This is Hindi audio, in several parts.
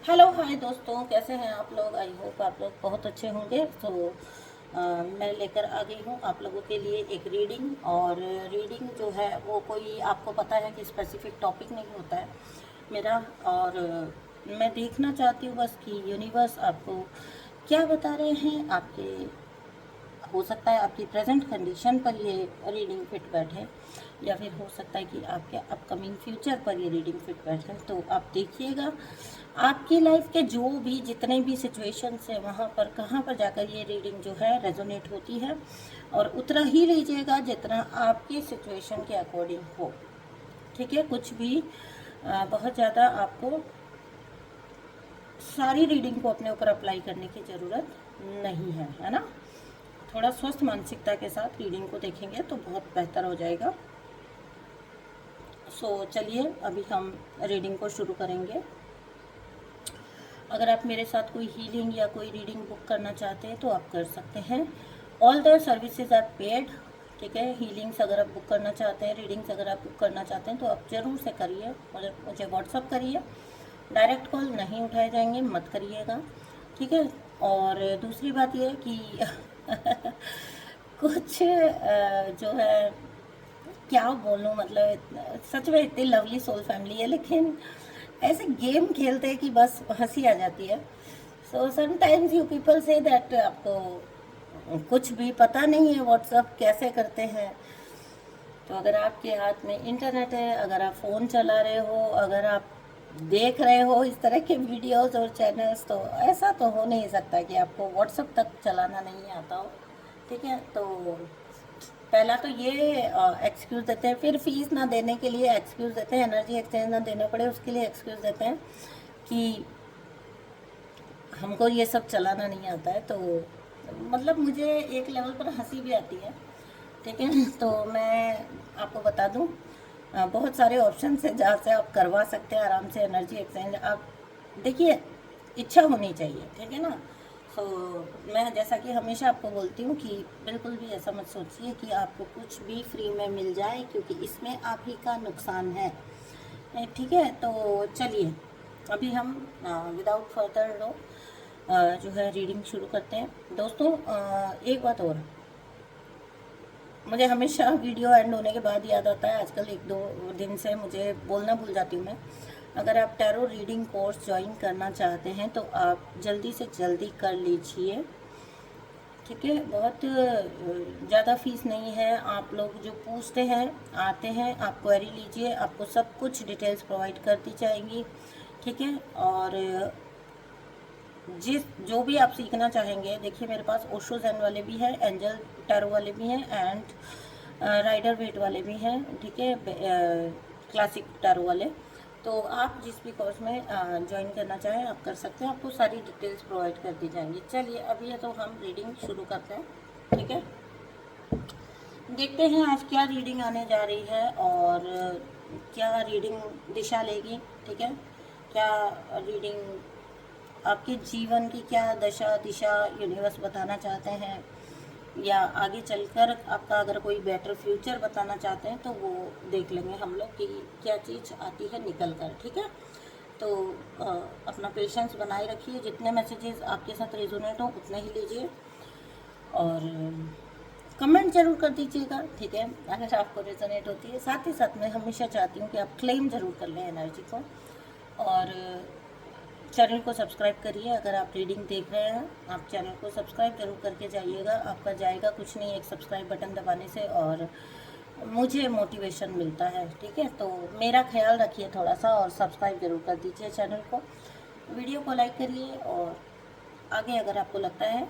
हेलो हाय दोस्तों, कैसे हैं आप लोग। आई होप आप लोग बहुत अच्छे होंगे। मैं लेकर आ गई हूँ आप लोगों के लिए एक रीडिंग। और रीडिंग जो है वो कोई आपको पता है कि स्पेसिफिक टॉपिक नहीं होता है मेरा। और मैं देखना चाहती हूँ बस कि यूनिवर्स आपको क्या बता रहे हैं। आपके हो सकता है आपकी प्रेजेंट कंडीशन पर ये रीडिंग फिट बैठे, या फिर हो सकता है कि आपके अपकमिंग फ्यूचर पर ये रीडिंग फिट बैठे। तो आप देखिएगा आपकी लाइफ के जो भी जितने भी सिचुएशंस है वहाँ पर कहाँ पर जाकर ये रीडिंग जो है रेजोनेट होती है, और उतना ही लीजिएगा जितना आपकी सिचुएशन के अकॉर्डिंग हो। ठीक है, कुछ भी बहुत ज़्यादा आपको सारी रीडिंग को अपने ऊपर अप्लाई करने की ज़रूरत नहीं है ना। थोड़ा स्वस्थ मानसिकता के साथ रीडिंग को देखेंगे तो बहुत बेहतर हो जाएगा। चलिए अभी हम रीडिंग को शुरू करेंगे। अगर आप मेरे साथ कोई हीलिंग या कोई रीडिंग बुक करना चाहते हैं तो आप कर सकते हैं। All the services are paid. ठीक है, हीलिंग्स अगर आप बुक करना चाहते हैं, रीडिंग्स अगर आप बुक करना चाहते हैं तो आप ज़रूर से करिए और मुझे व्हाट्सअप करिए। डायरेक्ट कॉल नहीं उठाए जाएंगे, मत करिएगा। ठीक है। और दूसरी बात यह है कि कुछ जो है क्या बोलूँ, मतलब सच में इतनी लवली सोल फैमिली है, लेकिन ऐसे गेम खेलते हैं कि बस हंसी आ जाती है। So sometimes you people say that आपको कुछ भी पता नहीं है व्हाट्सअप कैसे करते हैं। तो अगर आपके हाथ में इंटरनेट है, अगर आप फ़ोन चला रहे हो, अगर आप देख रहे हो इस तरह के वीडियोस और चैनल्स, तो ऐसा तो हो नहीं सकता कि आपको व्हाट्सअप तक चलाना नहीं आता हो। ठीक है, तो पहला तो ये एक्सक्यूज़ देते हैं, फिर फीस ना देने के लिए एक्सक्यूज़ देते हैं, एनर्जी एक्सचेंज ना देना पड़े उसके लिए एक्सक्यूज़ देते हैं कि हमको ये सब चलाना नहीं आता है। तो मतलब मुझे एक लेवल पर हंसी भी आती है। ठीक है, तो मैं आपको बता दूं, बहुत सारे ऑप्शन है जहाँ से आप करवा सकते हैं आराम से एनर्जी एक्सचेंज। आप देखिए, इच्छा होनी चाहिए। ठीक है ना। तो मैं जैसा कि हमेशा आपको बोलती हूँ कि बिल्कुल भी ऐसा मत सोचिए कि आपको कुछ भी फ्री में मिल जाए, क्योंकि इसमें आप ही का नुकसान है। ठीक है, तो चलिए अभी हम विदाउट फर्दर नो जो है रीडिंग शुरू करते हैं। दोस्तों एक बात और, मुझे हमेशा वीडियो एंड होने के बाद याद आता है, आजकल एक दो दिन से मुझे बोलना भूल जाती हूँ मैं। अगर आप टैरो रीडिंग कोर्स ज्वाइन करना चाहते हैं तो आप जल्दी से जल्दी कर लीजिए। ठीक है, बहुत ज़्यादा फीस नहीं है। आप लोग जो पूछते हैं आते हैं, आप क्वेरी लीजिए, आपको सब कुछ डिटेल्स प्रोवाइड कर दी जाएंगी। ठीक है, और जिस जो भी आप सीखना चाहेंगे, देखिए मेरे पास ओशो ज़ेन वाले भी हैं, एंजल टैरो वाले भी हैं, एंड राइडर वेट वाले भी हैं। ठीक है, क्लासिक टैरो वाले। तो आप जिस भी कोर्स में ज्वाइन करना चाहें आप कर सकते हैं, आपको सारी डिटेल्स प्रोवाइड कर दी जाएंगी। चलिए अभी तो हम रीडिंग शुरू करते हैं। ठीक है, देखते हैं आज क्या रीडिंग आने जा रही है और क्या रीडिंग दिशा लेगी। ठीक है, क्या रीडिंग आपके जीवन की क्या दशा दिशा यूनिवर्स बताना चाहते हैं, या आगे चलकर आपका अगर कोई बेटर फ्यूचर बताना चाहते हैं तो वो देख लेंगे हम लोग कि क्या चीज़ आती है निकल कर। ठीक है, तो अपना पेशेंस बनाए रखिए, जितने मैसेजेस आपके साथ रेजोनेट हो उतने ही लीजिए, और कमेंट जरूर कर दीजिएगा। ठीक है, अगर आपको रेजोनेट होती है। साथ ही साथ मैं हमेशा चाहती हूँ कि आप क्लेम ज़रूर कर लें एनर्जी को, और चैनल को सब्सक्राइब करिए। अगर आप रीडिंग देख रहे हैं आप चैनल को सब्सक्राइब जरूर करके जाइएगा। आपका जाएगा कुछ नहीं, एक सब्सक्राइब बटन दबाने से, और मुझे मोटिवेशन मिलता है। ठीक है, तो मेरा ख्याल रखिए थोड़ा सा, और सब्सक्राइब जरूर कर दीजिए चैनल को, वीडियो को लाइक करिए, और आगे अगर आपको लगता है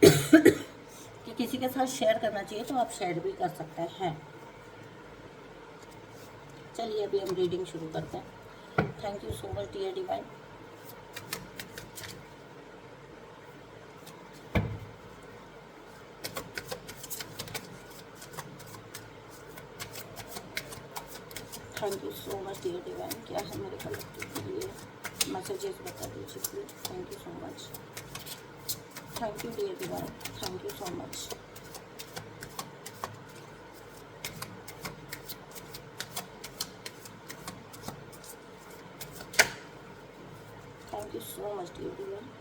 कि किसी के साथ शेयर करना चाहिए तो आप शेयर भी कर सकते हैं। चलिए अभी हम रीडिंग शुरू करते हैं। Thank you so much dear divine. Thank you so much dear divine. क्या है मेरे कलेक्टिव के लिए मैसेजेस बता दीजिए please. Thank you so much. Thank you dear divine, thank you so much. Thank you so much dear.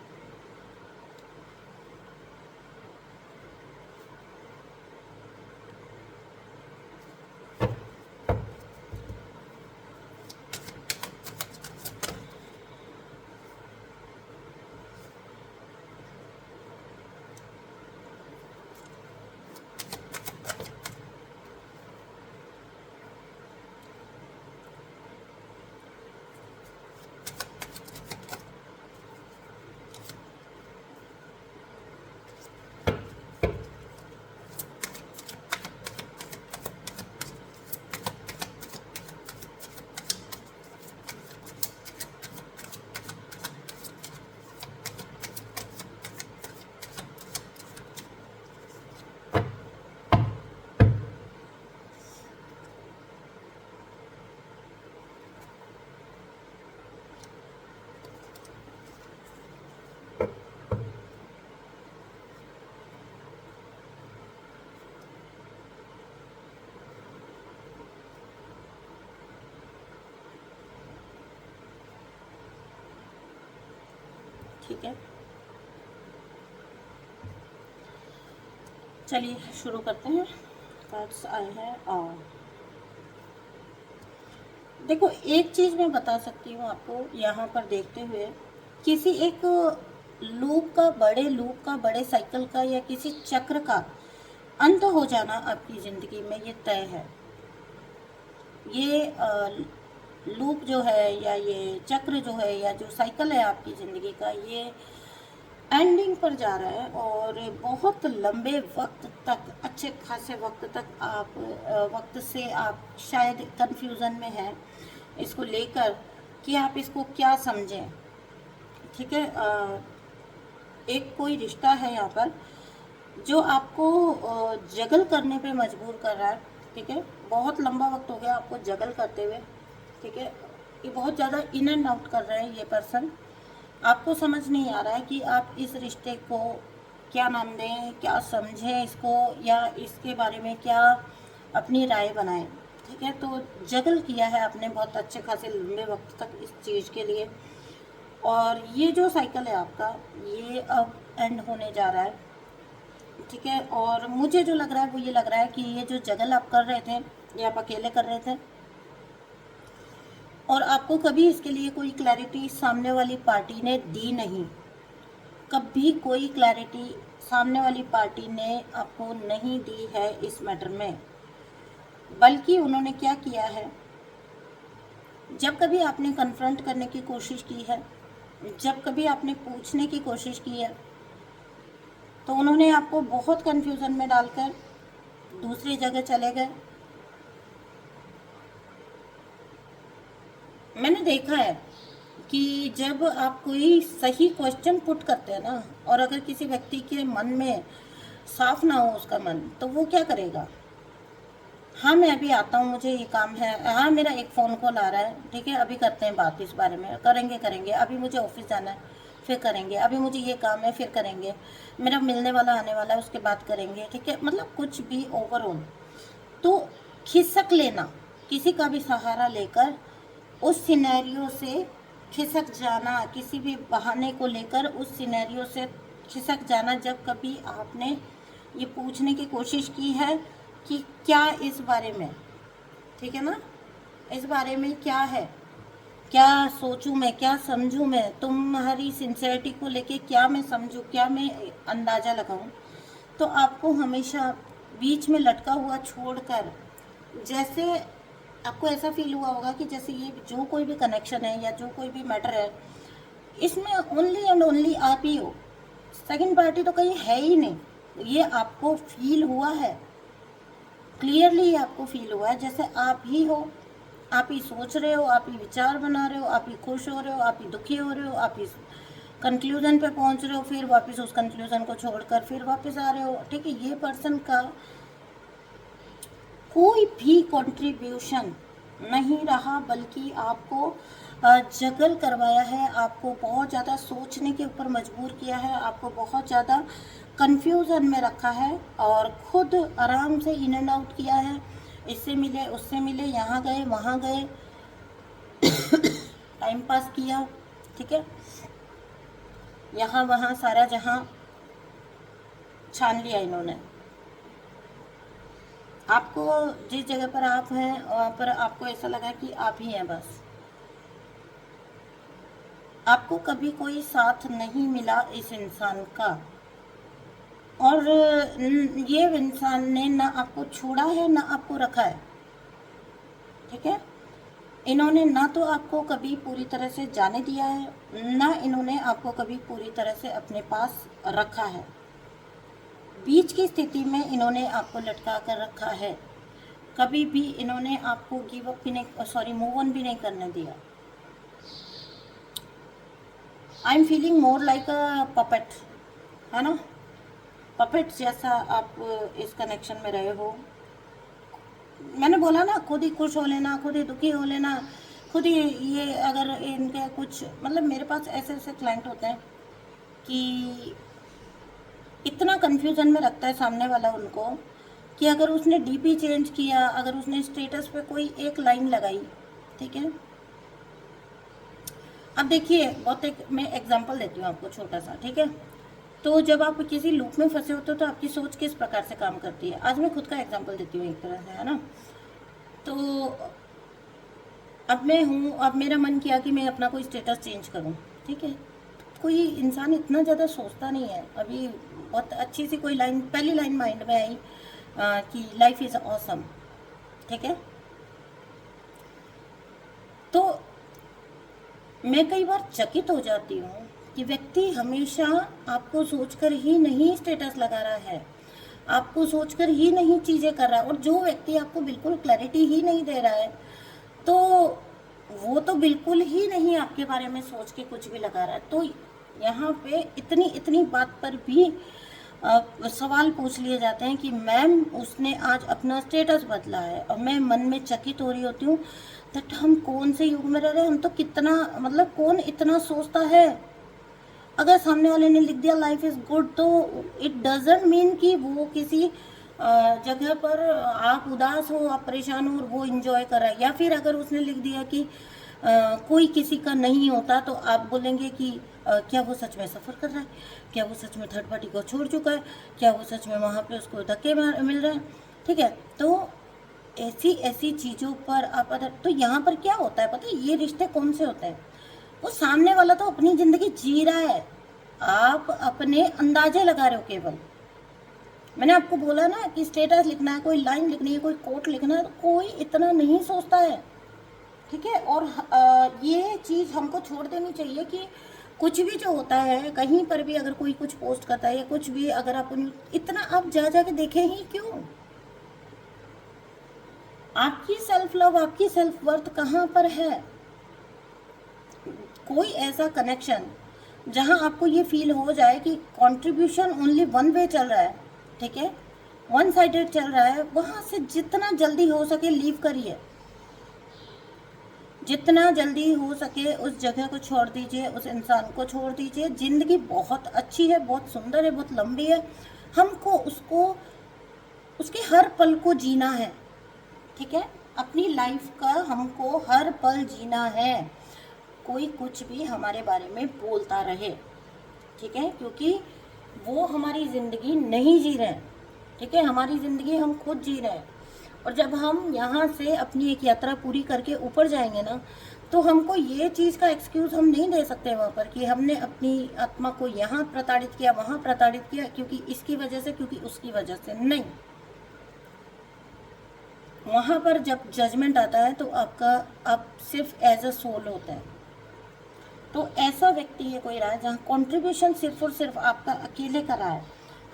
ठीक है, चलिए शुरू करते हैं। कार्ड्स आए हैं और देखो, एक चीज़ मैं बता सकती हूँ आपको यहाँ पर देखते हुए, किसी एक लूप का बड़े साइकिल का या किसी चक्र का अंत हो जाना आपकी ज़िंदगी में ये तय है। ये लूप जो है या ये चक्र जो है या जो साइकिल है आपकी ज़िंदगी का, ये एंडिंग पर जा रहा है और बहुत लंबे वक्त तक, अच्छे खासे वक्त तक वक्त से आप शायद कंफ्यूजन में हैं इसको लेकर कि आप इसको क्या समझें। ठीक है, एक कोई रिश्ता है यहाँ पर जो आपको जगल करने पे मजबूर कर रहा है। ठीक है, बहुत लंबा वक्त हो गया आपको जगल करते हुए। ठीक है, ये बहुत ज़्यादा इन एंड आउट कर रहे हैं ये पर्सन। आपको समझ नहीं आ रहा है कि आप इस रिश्ते को क्या नाम दें, क्या समझें इसको, या इसके बारे में क्या अपनी राय बनाएं। ठीक है, तो जगल किया है आपने बहुत अच्छे खासे लंबे वक्त तक इस चीज़ के लिए, और ये जो साइकिल है आपका ये अब एंड होने जा रहा है। ठीक है, और मुझे जो लग रहा है वो ये लग रहा है कि ये जो जगल आप कर रहे थे ये आप अकेले कर रहे थे, और आपको कभी इसके लिए कोई क्लैरिटी सामने वाली पार्टी ने दी नहीं। कभी कोई क्लैरिटी सामने वाली पार्टी ने आपको नहीं दी है इस मैटर में। बल्कि उन्होंने क्या किया है, जब कभी आपने कन्फ्रंट करने की कोशिश की है, जब कभी आपने पूछने की कोशिश की है, तो उन्होंने आपको बहुत कन्फ्यूज़न में डालकर दूसरी जगह चले गए। मैंने देखा है कि जब आप कोई सही क्वेश्चन पुट करते हैं ना, और अगर किसी व्यक्ति के मन में साफ ना हो उसका मन, तो वो क्या करेगा, हाँ मैं अभी आता हूँ, मुझे ये काम है, हाँ मेरा एक फ़ोन कॉल आ रहा है, ठीक है अभी करते हैं बात इस बारे में, करेंगे, अभी मुझे ऑफिस जाना है फिर करेंगे, अभी मुझे ये काम है फिर करेंगे, मेरा मिलने वाला आने वाला है उसके बाद करेंगे। ठीक है, मतलब कुछ भी ओवरऑल तो खिसक लेना, किसी का भी सहारा लेकर उस सिनेरियो से खिसक जाना, किसी भी बहाने को लेकर उस सिनेरियो से खिसक जाना। जब कभी आपने ये पूछने की कोशिश की है कि क्या इस बारे में, ठीक है ना, इस बारे में क्या है, क्या सोचूं मैं, क्या समझूं मैं, तुम्हारी सिंसेरिटी को लेके क्या मैं समझूं, क्या मैं अंदाज़ा लगाऊं, तो आपको हमेशा बीच में लटका हुआ छोड़कर, जैसे आपको ऐसा फील हुआ होगा कि जैसे ये जो कोई भी कनेक्शन है या जो कोई भी मैटर है, इसमें ओनली एंड ओनली आप ही हो, सेकंड पार्टी तो कहीं है ही नहीं। ये आपको फील हुआ है, क्लियरली आपको फील हुआ है जैसे आप ही हो, आप ही सोच रहे हो, आप ही विचार बना रहे हो, आप ही खुश हो रहे हो, आप ही दुखी हो रहे हो, आप ही कंक्लूजन पे पहुंच रहे हो, फिर वापस उस कंक्लूजन को छोड़कर फिर वापस आ रहे हो। ठीक है, ये पर्सन का कोई भी कंट्रीब्यूशन नहीं रहा, बल्कि आपको जगल करवाया है, आपको बहुत ज़्यादा सोचने के ऊपर मजबूर किया है, आपको बहुत ज़्यादा कंफ्यूजन में रखा है, और खुद आराम से इन एंड आउट किया है, इससे मिले उससे मिले, यहाँ गए वहाँ गए, टाइम पास किया, ठीक है, यहाँ वहाँ सारा जहाँ छान लिया इन्होंने। आपको जिस जगह पर आप हैं वहाँ पर आपको ऐसा लगा कि आप ही हैं बस, आपको कभी कोई साथ नहीं मिला इस इंसान का, और ये इंसान ने ना आपको छोड़ा है ना आपको रखा है। ठीक है, इन्होंने ना तो आपको कभी पूरी तरह से जाने दिया है, ना इन्होंने आपको कभी पूरी तरह से अपने पास रखा है। बीच की स्थिति में इन्होंने आपको लटका कर रखा है। कभी भी इन्होंने आपको गिव अप भी नहीं, मूव ऑन भी नहीं करने दिया। I am feeling more like a puppet, है ना, पपेट जैसा आप इस कनेक्शन में रहे हो। मैंने बोला ना, खुद ही खुश हो लेना, खुद ही दुखी हो लेना, खुद ही ये, अगर इनके कुछ मतलब मेरे पास ऐसे ऐसे क्लाइंट होते हैं कि इतना कन्फ्यूज़न में रखता है सामने वाला उनको कि अगर उसने डीपी चेंज किया, अगर उसने स्टेटस पे कोई एक लाइन लगाई, ठीक है। अब देखिए, बहुत एक मैं एग्जांपल देती हूँ आपको छोटा सा, ठीक है। तो जब आप किसी लूप में फंसे होते हो तो आपकी सोच किस प्रकार से काम करती है। आज मैं खुद का एग्जांपल देती हूँ एक तरह से, है ना। तो अब मैं हूँ, अब मेरा मन किया कि मैं अपना कोई स्टेटस चेंज करूँ, ठीक है। कोई इंसान इतना ज़्यादा सोचता नहीं है। अभी बहुत अच्छी सी कोई लाइन, पहली लाइन माइंड में आई कि लाइफ इज़ ऑसम, ठीक है। तो मैं कई बार चकित हो जाती हूँ कि व्यक्ति हमेशा आपको सोचकर ही नहीं स्टेटस लगा रहा है, आपको सोचकर ही नहीं चीज़ें कर रहा है। और जो व्यक्ति आपको बिल्कुल क्लैरिटी ही नहीं दे रहा है, तो वो तो बिल्कुल ही नहीं आपके बारे में सोच के कुछ भी लगा रहा है। तो यहाँ पे इतनी इतनी बात पर भी सवाल पूछ लिए जाते हैं कि मैम उसने आज अपना स्टेटस बदला है, और मैं मन में चकित हो रही होती हूँ दैट हम कौन से युग में रह रहे हैं। हम तो कितना, मतलब कौन इतना सोचता है। अगर सामने वाले ने लिख दिया लाइफ इज़ गुड, तो इट डजंट मीन कि वो किसी जगह पर आप उदास हो, आप परेशान हो और वो इंजॉय कर रहा है। या फिर अगर उसने लिख दिया कि कोई किसी का नहीं होता, तो आप बोलेंगे कि क्या वो सच में सफ़र कर रहा है, क्या वो सच में थर्ड पार्टी को छोड़ चुका है, क्या वो सच में वहाँ पे उसको धक्के मिल रहे हैं, ठीक है। तो ऐसी ऐसी चीज़ों पर आप अगर, तो यहाँ पर क्या होता है पता है, ये रिश्ते कौन से होते हैं, वो सामने वाला तो अपनी ज़िंदगी जी रहा है, आप अपने अंदाजे लगा रहे हो केवल। मैंने आपको बोला ना कि स्टेटस लिखना है, कोई लाइन लिखनी है, कोई कोट लिखना है, तो कोई इतना नहीं सोचता है, ठीक है। और ये चीज़ हमको छोड़ देनी चाहिए कि कुछ भी जो होता है, कहीं पर भी अगर कोई कुछ पोस्ट करता है या कुछ भी, अगर आप इतना आप जा के देखें ही क्यों। आपकी सेल्फ लव, आपकी सेल्फ वर्थ कहाँ पर है। कोई ऐसा कनेक्शन जहां आपको ये फील हो जाए कि कंट्रीब्यूशन ओनली वन वे चल रहा है, ठीक है, वन साइडेड चल रहा है, वहां से जितना जल्दी हो सके लीव करिए, जितना जल्दी हो सके उस जगह को छोड़ दीजिए, उस इंसान को छोड़ दीजिए। ज़िंदगी बहुत अच्छी है, बहुत सुंदर है, बहुत लंबी है, हमको उसको, उसके हर पल को जीना है, ठीक है। अपनी लाइफ का हमको हर पल जीना है। कोई कुछ भी हमारे बारे में बोलता रहे, ठीक है, क्योंकि वो हमारी ज़िंदगी नहीं जी रहे हैं, ठीक है, हमारी ज़िंदगी हम खुद जी रहे हैं। और जब हम यहाँ से अपनी एक यात्रा पूरी करके ऊपर जाएंगे ना, तो हमको ये चीज़ का एक्सक्यूज़ हम नहीं दे सकते वहाँ पर कि हमने अपनी आत्मा को यहाँ प्रताड़ित किया, वहाँ प्रताड़ित किया, क्योंकि इसकी वजह से, क्योंकि उसकी वजह से। नहीं, वहाँ पर जब जजमेंट आता है तो आप सिर्फ एज अ सोल होते हैं। तो ऐसा व्यक्ति है कोई रहा जहाँ कंट्रीब्यूशन सिर्फ और सिर्फ आपका अकेले का रहा है,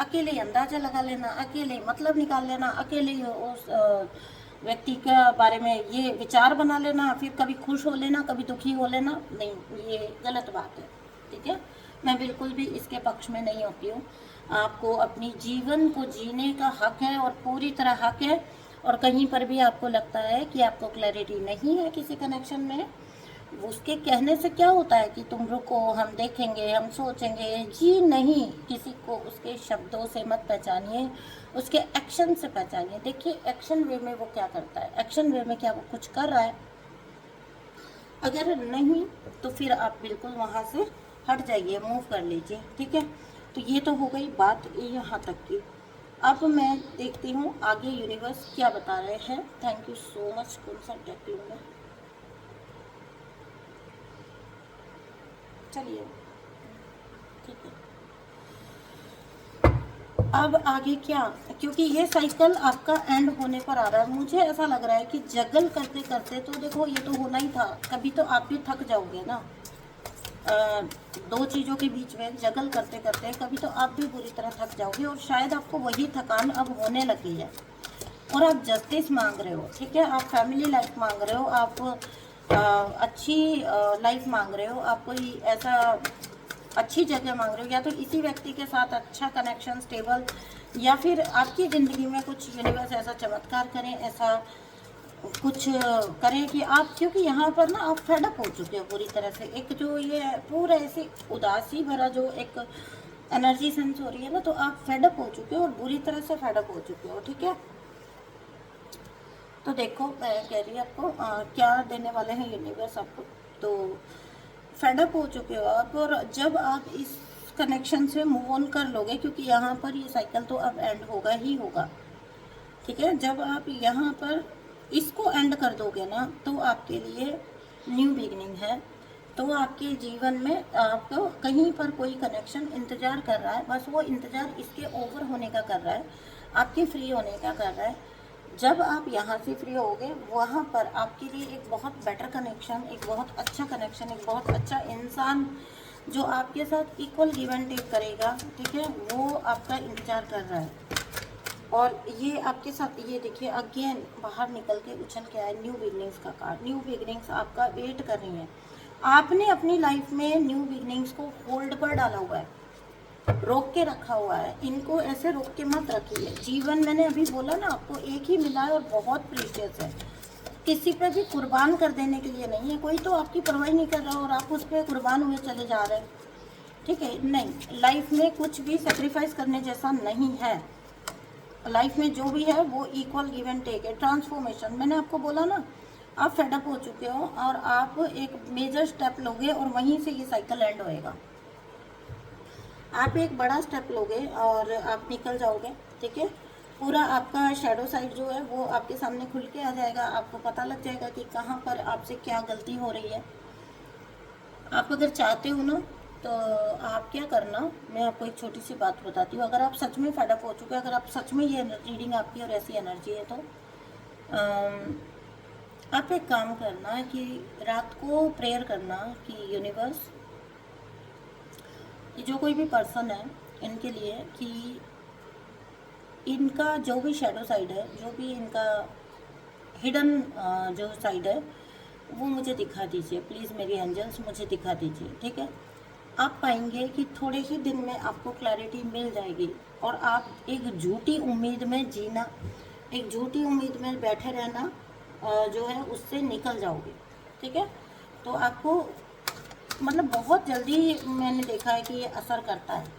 अकेले ही अंदाजा लगा लेना, अकेले ही मतलब निकाल लेना, अकेले ही उस व्यक्ति के बारे में ये विचार बना लेना, फिर कभी खुश हो लेना, कभी दुखी हो लेना। नहीं, ये गलत बात है, ठीक है। मैं बिल्कुल भी इसके पक्ष में नहीं होती हूँ। आपको अपनी जीवन को जीने का हक है, और पूरी तरह हक है। और कहीं पर भी आपको लगता है कि आपको क्लैरिटी नहीं है किसी कनेक्शन में, उसके कहने से क्या होता है कि तुम रुको, हम देखेंगे, हम सोचेंगे, जी नहीं। किसी को उसके शब्दों से मत पहचानिए, उसके एक्शन से पहचानिए। देखिए एक्शन वे में वो क्या करता है, एक्शन वे में क्या वो कुछ कर रहा है, अगर नहीं तो फिर आप बिल्कुल वहाँ से हट जाइए, मूव कर लीजिए, ठीक है। तो ये तो हो गई बात यहाँ तक की। अब मैं देखती हूँ आगे यूनिवर्स क्या बता रहे हैं। Thank you so much. कौन सा टैग लूँ मैं? चलिए, ठीक है। अब आगे क्या, क्योंकि ये साइकिल आपका एंड होने पर आ रहा है, मुझे ऐसा लग रहा है कि जगल करते करते तो देखो ये तो होना ही था, कभी तो आप भी थक जाओगे ना। दो चीज़ों के बीच में जगल करते करते कभी तो आप भी बुरी तरह थक जाओगे, और शायद आपको वही थकान अब होने लगी है, और आप जस्टिस मांग रहे हो, ठीक है। आप फैमिली लाइफ मांग रहे हो, आप अच्छी लाइफ मांग रहे हो, आप कोई ऐसा अच्छी जगह मांग रहे हो, या तो इसी व्यक्ति के साथ अच्छा कनेक्शन स्टेबल, या फिर आपकी ज़िंदगी में कुछ यूनिवर्स ऐसा चमत्कार करें, ऐसा कुछ करें कि आप, क्योंकि यहाँ पर ना आप फेडअप हो चुके हो पूरी तरह से। एक जो ये पूरा ऐसी उदासी भरा जो एक एनर्जी सेंस हो रही है ना, तो आप फेडअप हो चुके हो, और बुरी तरह से फेडअप हो चुके हो, ठीक है। तो देखो मैं कह रही हूँ आपको क्या देने वाले हैं यूनिवर्स आपको। तो फेडअप हो चुके हो आप, और जब आप इस कनेक्शन से मूव ऑन कर लोगे, क्योंकि यहाँ पर ये साइकिल तो अब एंड होगा ही होगा, ठीक है। जब आप यहाँ पर इसको एंड कर दोगे ना, तो आपके लिए न्यू बिगनिंग है। तो आपके जीवन में आपको कहीं पर कोई कनेक्शन इंतज़ार कर रहा है, बस वो इंतज़ार इसके ओवर होने का कर रहा है, आपके फ्री होने का कर रहा है। जब आप यहाँ से फ्री होगे, वहाँ पर आपके लिए एक बहुत बेटर कनेक्शन, एक बहुत अच्छा कनेक्शन, एक बहुत अच्छा इंसान जो आपके साथ इक्वल गिव एंड टेक करेगा, ठीक है, वो आपका इंतज़ार कर रहा है। और ये आपके साथ, ये देखिए अगेन बाहर निकल के उछल के आया न्यू बिगनिंग्स का कार्ड। न्यू बिगनिंग्स आपका वेट कर रही हैं। आपने अपनी लाइफ में न्यू बिगनिंग्स को होल्ड पर डाला हुआ है, रोक के रखा हुआ है। इनको ऐसे रोक के मत रखिए। जीवन, मैंने अभी बोला ना आपको, एक ही मिला है और बहुत प्रीशियस है। किसी पे भी कुर्बान कर देने के लिए नहीं है। कोई तो आपकी परवाही नहीं कर रहा और आप उस पर कुर्बान हुए चले जा रहे हैं, ठीक है। नहीं, लाइफ में कुछ भी सेक्रीफाइस करने जैसा नहीं है। लाइफ में जो भी है वो इक्वल गिव एंड टेक है। ट्रांसफॉर्मेशन, मैंने आपको बोला ना, आप फेडअप हो चुके हो और आप एक मेजर स्टेप लोगे और वहीं से ये साइकिल एंड होएगा। आप एक बड़ा स्टेप लोगे और आप निकल जाओगे, ठीक है। पूरा आपका शैडो साइड जो है वो आपके सामने खुल के आ जाएगा। आपको पता लग जाएगा कि कहाँ पर आपसे क्या गलती हो रही है। आप अगर चाहते हो ना, तो आप क्या करना, मैं आपको एक छोटी सी बात बताती हूँ। अगर आप सच में फेडअप हो चुके हैं, अगर आप सच में ये रीडिंग आपकी और ऐसी एनर्जी है, तो आप एक काम करना कि रात को प्रेयर करना कि यूनिवर्स, कि जो कोई भी पर्सन है इनके लिए, कि इनका जो भी शैडो साइड है, जो भी इनका हिडन जो साइड है, वो मुझे दिखा दीजिए प्लीज़। मेरी एंजल्स मुझे दिखा दीजिए, ठीक है। आप पाएंगे कि थोड़े ही दिन में आपको क्लैरिटी मिल जाएगी, और आप एक झूठी उम्मीद में जीना, एक झूठी उम्मीद में बैठे रहना जो है उससे निकल जाओगे, ठीक है। तो आपको मतलब बहुत जल्दी मैंने देखा है कि ये असर करता है।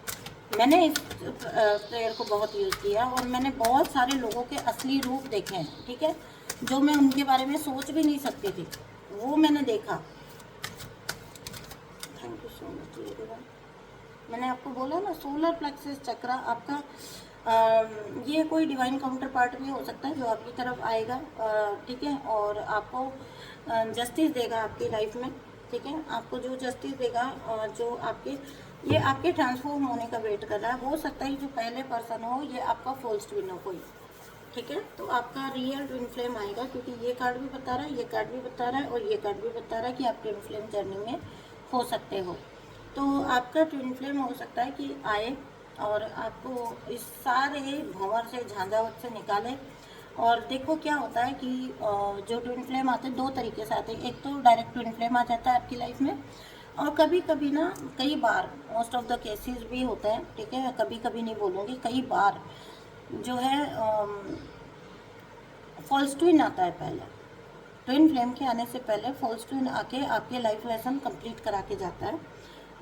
मैंने इस प्रेयर को बहुत यूज़ किया, और मैंने बहुत सारे लोगों के असली रूप देखे हैं, ठीक है, जो मैं उनके बारे में सोच भी नहीं सकती थी, वो मैंने देखा। Thank you so much everyone. मैंने आपको बोला ना, सोलर प्लेक्सस चक्रा आपका ये कोई डिवाइन काउंटर पार्ट भी हो सकता है जो आपकी तरफ आएगा, ठीक है, और आपको जस्टिस देगा आपकी लाइफ में, ठीक है। आपको जो जस्टिस देगा, जो आपके, ये आपके ट्रांसफॉर्म होने का वेट कर रहा है। हो सकता है जो पहले पर्सन हो ये आपका फॉल्स ट्विन हो कोई, ठीक है। तो आपका रियल ट्विन फ्लेम आएगा, क्योंकि ये कार्ड भी बता रहा है, ये कार्ड भी बता रहा है, और ये कार्ड भी बता रहा है कि आप ट्विन फ्लेम जर्नी में हो सकते हो। तो आपका ट्विन फ्लेम हो सकता है कि आए और आपको इस सारे भंवर से, झांझावत से निकाले। और देखो क्या होता है कि जो ट्विन फ्लेम आते हैं दो तरीके से आते हैं। एक तो डायरेक्ट ट्विन फ्लेम आ जाता है आपकी लाइफ में, और कभी कभी ना, कई बार, मोस्ट ऑफ द केसेस भी होता है, ठीक है, कभी कभी नहीं बोलूँगी, कई बार जो है फॉल्स ट्विन आता है। पहले ट्विन फ्लेम के आने से पहले फॉल्स ट्विन आके आपके लाइफ लेसन कंप्लीट करा के जाता है,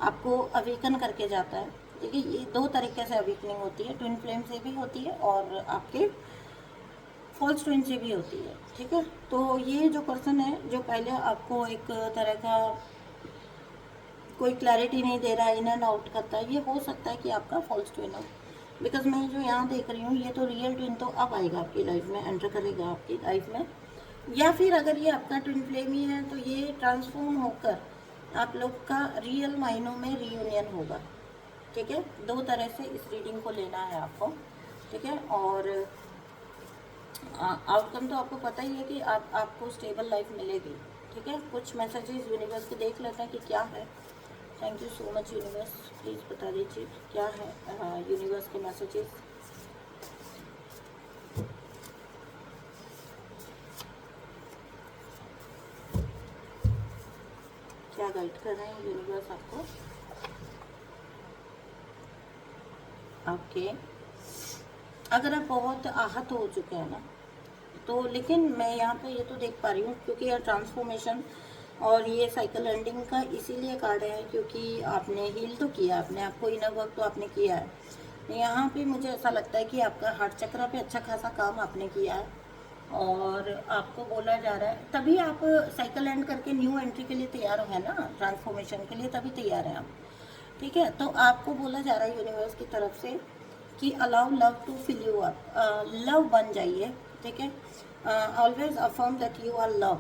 आपको अवेकन करके जाता है। देखिए ये दो तरीके से अवेकनिंग होती है, ट्विन फ्लेम से भी होती है और आपके फॉल्स ट्विन से भी होती है, ठीक है। तो ये जो पर्सन है जो पहले आपको एक तरह का कोई क्लैरिटी नहीं दे रहा है, इन एंड आउट करता है, ये हो सकता है कि आपका फॉल्स ट्विन हो। बिकॉज मैं जो यहाँ देख रही हूँ ये तो रियल ट्विन तो अब आएगा आपकी लाइफ में, एंटर करेगा आपकी लाइफ में। या फिर अगर ये आपका ट्विन फ्लेम ही है तो ये ट्रांसफॉर्म होकर आप लोग का रियल मायनों में रीयूनियन होगा, ठीक है। दो तरह से इस रीडिंग को लेना है आपको, ठीक है। और आउटकम तो आपको पता ही है कि आपको स्टेबल लाइफ मिलेगी, ठीक है। कुछ मैसेजेस यूनिवर्स के देख लेते हैं कि क्या है। Thank you so much universe, please बता दीजिए क्या है यूनिवर्स के मैसेजेस। क्या गाइड कर रहे हैं यूनिवर्स आपको? ओके, अगर आप बहुत आहत हो चुके हैं ना तो, लेकिन मैं यहाँ पे ये तो देख पा रही हूँ क्योंकि यह ट्रांसफॉर्मेशन और ये साइकिल एंडिंग का इसीलिए कार्ड है क्योंकि आपने हील तो किया, अपने आप को इनर वर्क तो आपने किया है। यहाँ पे मुझे ऐसा लगता है कि आपका हार्ट चक्र पे अच्छा खासा काम आपने किया है और आपको बोला जा रहा है, तभी आप साइकिल एंड करके न्यू एंट्री के लिए तैयार है ना, ट्रांसफॉर्मेशन के लिए तभी तैयार हैं आप, ठीक है। तो आपको बोला जा रहा है यूनिवर्स की तरफ से कि allow love to fill you up, love बन जाइए, ठीक है। Always affirm that you are love,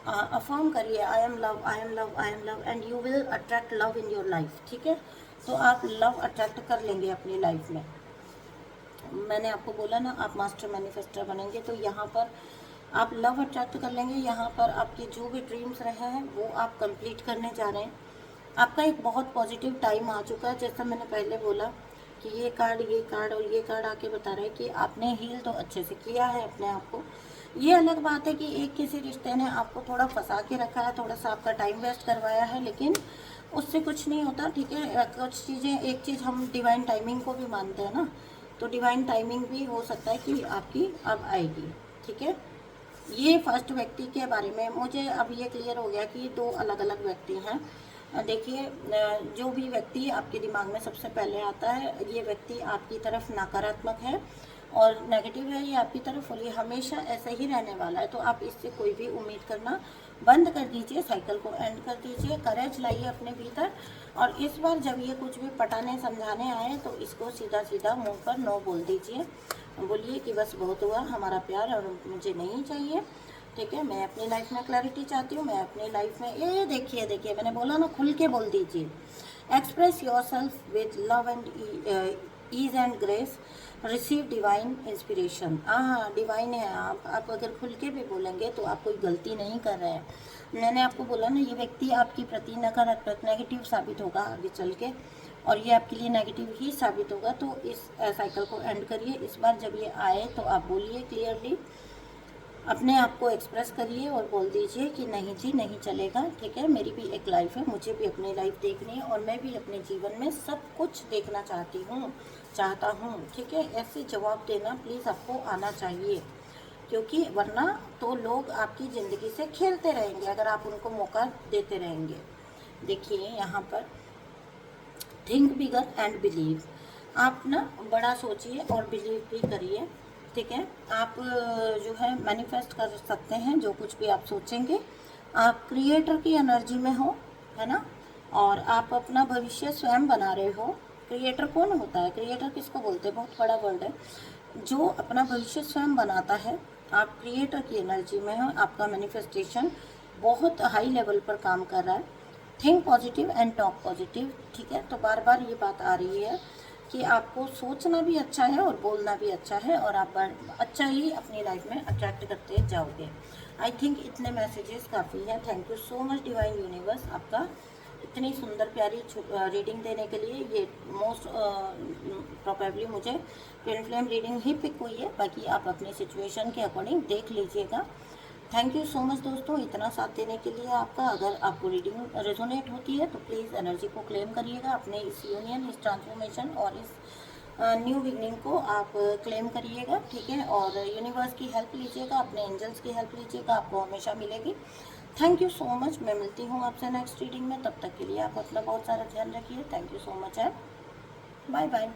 affirm करिए I am love, I am love, I am love and you will attract love in your life, ठीक है। तो आप लव अट्रैक्ट कर लेंगे अपनी लाइफ में। मैंने आपको बोला ना आप मास्टर मैनिफेस्टर बनेंगे, तो यहाँ पर आप लव अट्रैक्ट कर लेंगे। यहाँ पर आपके जो भी ड्रीम्स रहे हैं वो आप कंप्लीट करने जा रहे हैं। आपका एक बहुत पॉजिटिव टाइम आ चुका है, जैसा मैंने पहले बोला कि ये कार्ड और ये कार्ड आके बता रहा है कि आपने हील तो अच्छे से किया है अपने आप को। ये अलग बात है कि एक किसी रिश्ते ने आपको थोड़ा फंसा के रखा है, थोड़ा सा आपका टाइम वेस्ट करवाया है, लेकिन उससे कुछ नहीं होता, ठीक है। कुछ चीज़ें, एक चीज़ हम डिवाइन टाइमिंग को भी मानते हैं ना, तो डिवाइन टाइमिंग भी हो सकता है कि आपकी अब आएगी, ठीक है। ये फर्स्ट व्यक्ति के बारे में मुझे अब ये क्लियर हो गया कि दो अलग अलग व्यक्ति हैं। देखिए, जो भी व्यक्ति आपके दिमाग में सबसे पहले आता है, ये व्यक्ति आपकी तरफ नकारात्मक है और नेगेटिव है ये आपकी तरफ, और ये हमेशा ऐसे ही रहने वाला है। तो आप इससे कोई भी उम्मीद करना बंद कर दीजिए, साइकिल को एंड कर दीजिए, करेज लाइए अपने भीतर। और इस बार जब ये कुछ भी पटाने समझाने आए तो इसको सीधा सीधा मुंह पर नो बोल दीजिए, बोलिए कि बस बहुत हुआ, हमारा प्यार और मुझे नहीं चाहिए, ठीक है। मैं अपनी लाइफ में क्लैरिटी चाहती हूँ, मैं अपनी लाइफ में ये देखिए मैंने बोला ना, खुल के बोल दीजिए। Express yourself with love and ease and grace, receive divine inspiration. हाँ, डिवाइन है आप अगर खुल के भी बोलेंगे तो आप कोई गलती नहीं कर रहे हैं। मैंने आपको बोला ना, ये व्यक्ति आपकी प्रति नकारात्मक नेगेटिव साबित होगा आगे चल के, और ये आपके लिए नेगेटिव ही साबित होगा। तो इस साइकिल को एंड करिए। इस बार जब ये आए तो आप बोलिए क्लियरली, अपने आप को एक्सप्रेस करिए और बोल दीजिए कि नहीं जी, नहीं चलेगा, ठीक है। मेरी भी एक लाइफ है, मुझे भी अपनी लाइफ देखनी है और मैं भी अपने जीवन में सब कुछ देखना चाहता हूँ, ठीक है। ऐसे जवाब देना प्लीज़ आपको आना चाहिए, क्योंकि वरना तो लोग आपकी ज़िंदगी से खेलते रहेंगे अगर आप उनको मौका देते रहेंगे। देखिए यहाँ पर थिंक बिगर एंड बिलीव, आप ना बड़ा सोचिए और बिलीव भी करिए, ठीक है। आप जो है मैनिफेस्ट कर सकते हैं जो कुछ भी आप सोचेंगे। आप क्रिएटर की एनर्जी में हो, है ना, और आप अपना भविष्य स्वयं बना रहे हो। क्रिएटर कौन होता है? क्रिएटर किसको बोलते हैं? बहुत बड़ा वर्ड है। जो अपना भविष्य स्वयं बनाता है, आप क्रिएटर की एनर्जी में हो, आपका मैनिफेस्टेशन बहुत हाई लेवल पर काम कर रहा है। Think positive and talk positive, ठीक है। तो बार बार ये बात आ रही है कि आपको सोचना भी अच्छा है और बोलना भी अच्छा है, और आप अच्छा ही अपनी लाइफ में अट्रैक्ट करते जाओगे। आई थिंक इतने मैसेजेस काफ़ी हैं। Thank you so much divine universe, आपका इतनी सुंदर प्यारी रीडिंग देने के लिए। ये मोस्ट प्रोबेबली मुझे ट्विन फ्लेम रीडिंग ही पिक हुई है, बाकी आप अपनी सिचुएशन के अकॉर्डिंग देख लीजिएगा। थैंक यू सो मच दोस्तों इतना साथ देने के लिए आपका। अगर आपको रीडिंग रेजोनेट होती है तो प्लीज़ एनर्जी को क्लेम करिएगा, अपने इस यूनियन, इस ट्रांसफॉर्मेशन और इस न्यू बिगनिंग को आप क्लेम करिएगा, ठीक है। और यूनिवर्स की हेल्प लीजिएगा, अपने एंजल्स की हेल्प लीजिएगा, आपको हमेशा मिलेगी। Thank you so much. मैं मिलती हूँ आपसे नेक्स्ट रीडिंग में, तब तक के लिए आप अपना बहुत सारा ध्यान रखिए। Thank you so much and bye bye.